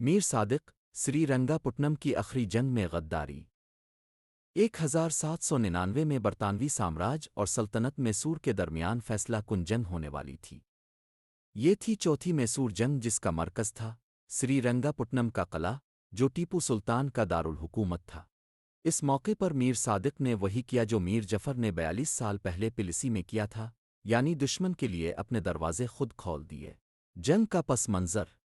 میر صادق سری رنگاپٹنم کی آخری جنگ میں غداری 1799 میں برطانوی سامراج اور سلطنت میسور کے درمیان فیصلہ کن جنگ ہونے والی تھی۔ یہ تھی چوتھی میسور جنگ جس کا مرکز تھا سری رنگاپٹنم کا قلعہ جو ٹیپو سلطان کا دارالحکومت تھا۔ اس موقع پر میر صادق نے وہی کیا جو میر جعفر نے 42 سال پہلے پلسی میں کیا تھا، یعنی دشمن کے لیے اپنے دروازے خود کھول دیے۔ جنگ کا پس منظر: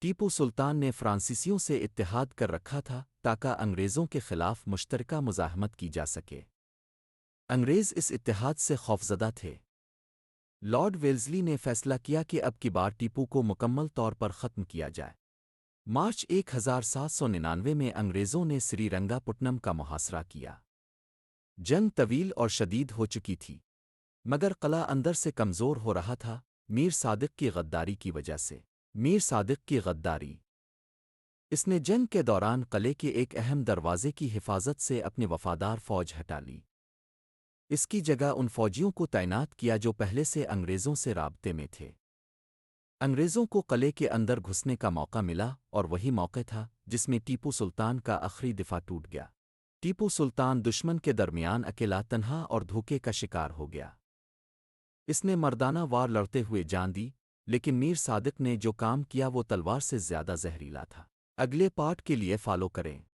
ٹیپو سلطان نے فرانسیسیوں سے اتحاد کر رکھا تھا تاکہ انگریزوں کے خلاف مشترکہ مزاحمت کی جا سکے۔ انگریز اس اتحاد سے خوفزدہ تھے۔ لارڈ ویلزلی نے فیصلہ کیا کہ اب کی بار ٹیپو کو مکمل طور پر ختم کیا جائے۔ مارچ 1799 میں انگریزوں نے سری رنگاپٹنم کا محاصرہ کیا۔ جنگ طویل اور شدید ہو چکی تھی، مگر قلعہ اندر سے کمزور ہو رہا تھا میر صادق کی غداری کی وجہ سے۔ میر صادق کی غداری: اس نے جنگ کے دوران قلعے کے ایک اہم دروازے کی حفاظت سے اپنی وفادار فوج ہٹا لی۔ اس کی جگہ ان فوجیوں کو تعینات کیا جو پہلے سے انگریزوں سے رابطے میں تھے۔ انگریزوں کو قلعے کے اندر گھسنے کا موقع ملا اور وہی موقع تھا جس میں ٹیپو سلطان کا آخری دفاع ٹوٹ گیا۔ ٹیپو سلطان دشمن کے درمیان اکیلا تنہا اور دھوکے کا شکار ہو گیا۔ اس نے مردانہ وار لڑتے ہوئے جان دی، لیکن میر صادق نے جو کام کیا وہ تلوار سے زیادہ زہریلا تھا۔ اگلے پارٹ کے لیے فالو کریں۔